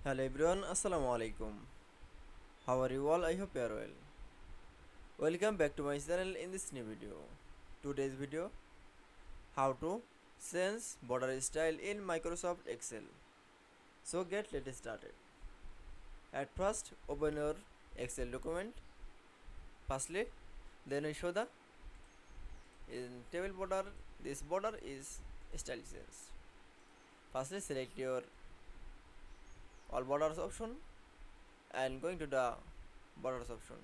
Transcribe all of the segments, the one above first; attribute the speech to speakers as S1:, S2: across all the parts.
S1: Hello everyone, Assalamu Walaikum. How are you all? I hope you are well. Welcome back to my channel in this new video. Today's video, how to change border style in Microsoft Excel. So let's started. At first, open your Excel document. Firstly, then you show the in table border. This border is style change. Firstly, select your all borders option and going to the borders option.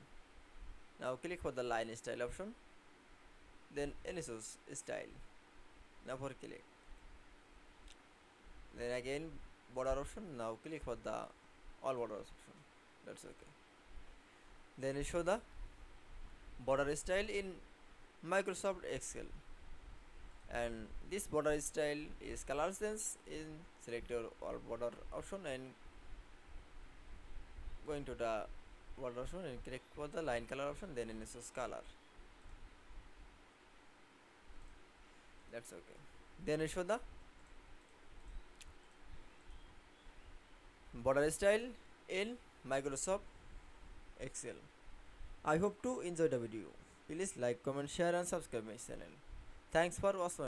S1: Now click for the line style option, then choose style. Now for click, then again border option. Now click for the all borders option. That's okay. Then you show the border style in Microsoft Excel, and this border style is color sense. In select your all border option and going to the border option and click for the line color option, then choose color. That's okay. Then you show the border style in Microsoft Excel. I hope to enjoy the video. Please like, comment, share and subscribe my channel. Thanks for watching.